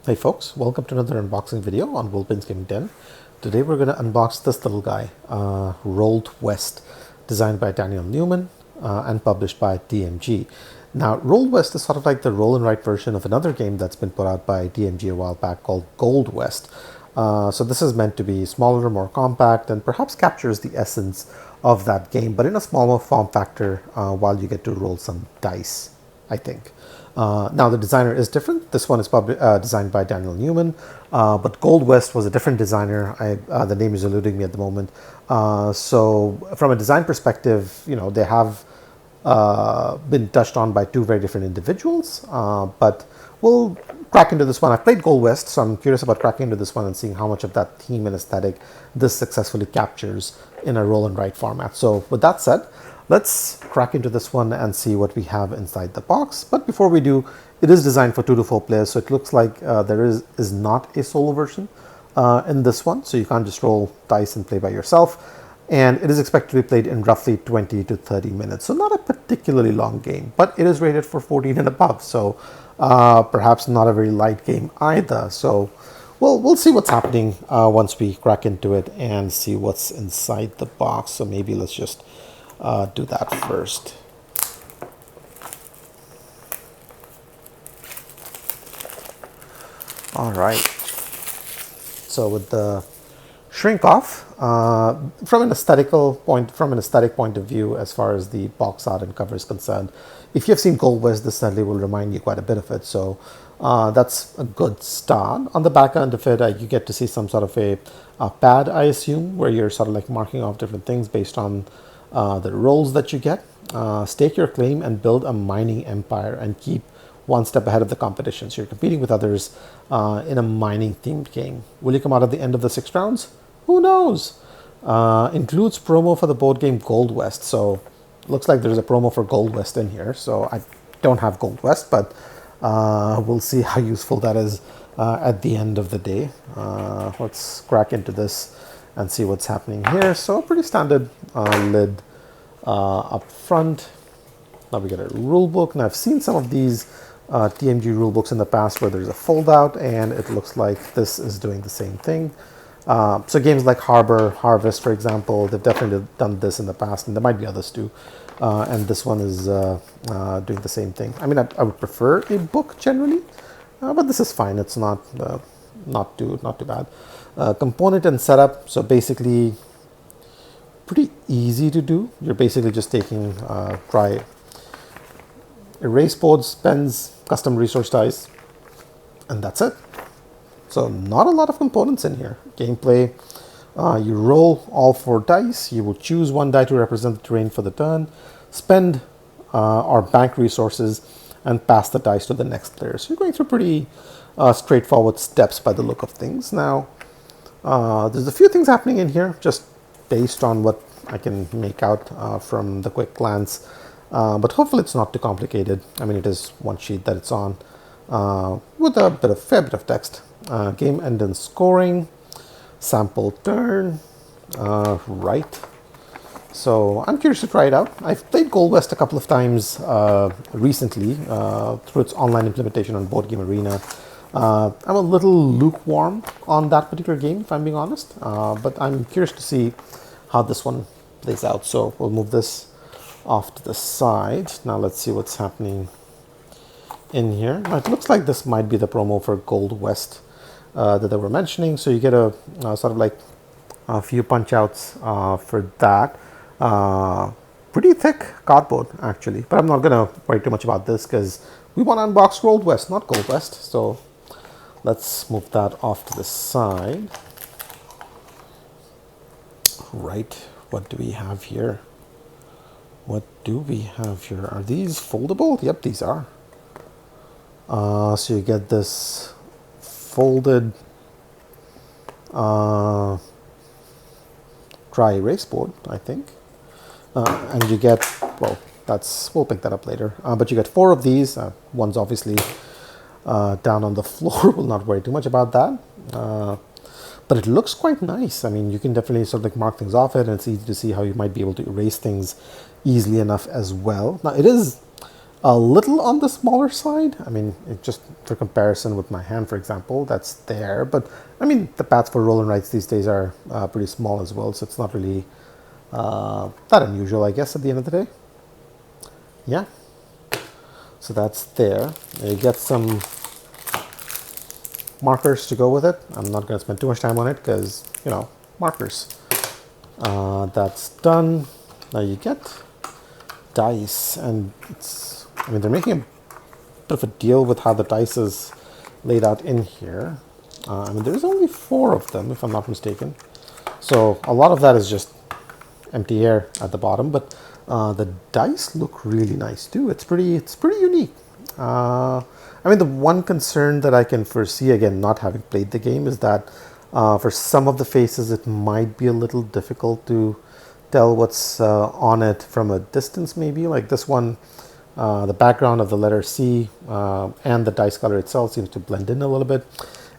Hey folks, welcome to another unboxing video on Wolpin's Gaming Den. Today we're going to unbox this little guy, Rolled West, designed by Daniel Newman and published by DMG. Now, Rolled West is sort of like the roll and write version of another game that's been put out by DMG a while back called Gold West. So this is meant to be smaller, more compact, and perhaps captures the essence of that game, but in a smaller form factor while you get to roll some dice, I think. Now the designer is different. This one is designed by Daniel Newman, but Gold West was a different designer. The name is eluding me at the moment. So from a design perspective, you know, they have been touched on by two very different individuals, but we'll crack into this one. I've played Gold West, so I'm curious about cracking into this one and seeing how much of that theme and aesthetic this successfully captures in a roll and write format. So with that said, let's crack into this one and see what we have inside the box. But before we do, it is designed for 2 to 4 players, so it looks like there is not a solo version in this one, so you can't just roll dice and play by yourself. And it is expected to be played in roughly 20 to 30 minutes, so not a particularly long game, but it is rated for 14 and above, so perhaps not a very light game either. So we'll see what's happening once we crack into it and see what's inside the box. So maybe let's just do that first. All right. So with the shrink off, from an aesthetic point of view, as far as the box art and cover is concerned, if you have seen Gold West, this certainly will remind you quite a bit of it. So that's a good start. On the back end of it, you get to see some sort of a pad, I assume, where you're sort of like marking off different things based on the rolls that you get. Stake your claim and build a mining empire and keep one step ahead of the competition. So you're competing with others in a mining themed game. Will you come out at the end of the 6 rounds? Who knows? Includes promo for the board game Gold West. So looks like there's a promo for Gold West in here. So I don't have Gold West, but we'll see how useful that is at the end of the day. Let's crack into this and see what's happening here. So a pretty standard lid up front. Now we get a rule book. Now I've seen some of these TMG rule books in the past where there's a fold out, and it looks like this is doing the same thing. So games like Harbor, Harvest, for example, they've definitely done this in the past, and there might be others too. And this one is doing the same thing. I mean, I would prefer a book generally, but this is fine. It's not too bad. Component and setup. So basically, pretty easy to do. You're basically just taking dry erase boards, pens, custom resource dice, and that's it. So not a lot of components in here. Gameplay, you roll all 4 dice. You will choose 1 die to represent the terrain for the turn, spend or bank resources, and pass the dice to the next player. So you're going through pretty straightforward steps by the look of things. Now, there's a few things happening in here, just based on what I can make out from the quick glance. But hopefully it's not too complicated. I mean, it is one sheet that it's on with a fair bit of text. Game end and scoring, sample turn, right. So I'm curious to try it out. I've played Gold West a couple of times recently through its online implementation on Board Game Arena. I'm a little lukewarm on that particular game, if I'm being honest, but I'm curious to see how this one plays out. So we'll move this off to the side. Now let's see what's happening in here. Now it looks like this might be the promo for Gold West that they were mentioning. So you get a sort of like a few punch outs for that. Pretty thick cardboard actually, but I'm not gonna worry too much about this because we want to unbox Rolled West, not Gold West. So let's move that off to the side. Right, what do we have here? What do we have here? Are these foldable? Yep, these are. So you get this folded dry erase board, I think. And you get, well, we'll pick that up later. But you get 4 of these. One's obviously down on the floor. We'll not worry too much about that. But it looks quite nice. I mean, you can definitely sort of like mark things off it, and it's easy to see how you might be able to erase things easily enough as well. Now, it is a little on the smaller side. I mean, it just for comparison with my hand, for example, that's there. But I mean, the pads for roll and writes these days are pretty small as well, so it's not really that unusual, I guess, at the end of the day. Yeah. So that's there. You get some markers to go with it. I'm not going to spend too much time on it because, you know, markers. That's done. Now you get dice, and it's, I mean, they're making a bit of a deal with how the dice is laid out in here. I mean, there's only 4 of them, if I'm not mistaken. So a lot of that is just empty air at the bottom, but the dice look really nice too. It's pretty unique. I mean, the one concern that I can foresee, again, not having played the game, is that for some of the faces, it might be a little difficult to tell what's on it from a distance, maybe. Like this one, the background of the letter C and the dice color itself seems to blend in a little bit.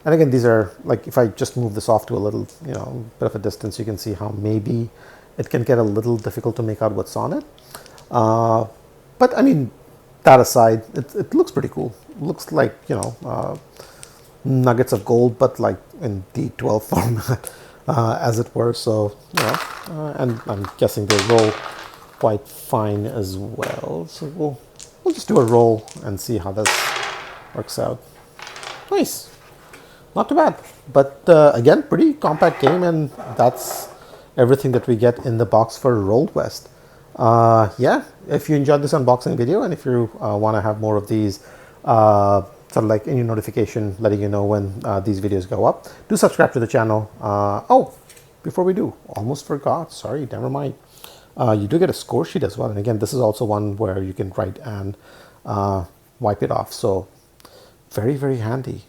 And again, these are, like, if I just move this off to a little, you know, bit of a distance, you can see how maybe it can get a little difficult to make out what's on it. But I mean, that aside, it looks pretty cool. It looks like, you know, nuggets of gold, but like in D12 format, as it were. So, you know, and I'm guessing they roll quite fine as well. So we'll just do a roll and see how this works out. Nice. Not too bad. But again, pretty compact game, and that's everything that we get in the box for Rolled West. Yeah, if you enjoyed this unboxing video, and if you want to have more of these, sort of like any notification letting you know when these videos go up, do subscribe to the channel. Oh, before we do, almost forgot, sorry, never mind. You do get a score sheet as well, and again, this is also one where you can write and wipe it off, so very, very handy.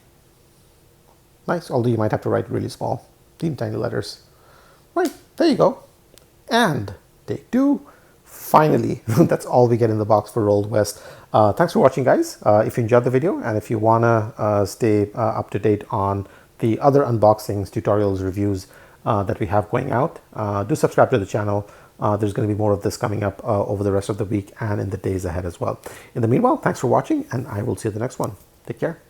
Nice, although you might have to write really small, teeny tiny letters. Right, there you go. And day 2, finally, that's all we get in the box for Rolled West. Thanks for watching, guys. If you enjoyed the video, and if you wanna stay up to date on the other unboxings, tutorials, reviews that we have going out, do subscribe to the channel. There's going to be more of this coming up over the rest of the week and in the days ahead as well. In the meanwhile, thanks for watching, and I will see you in the next one. Take care.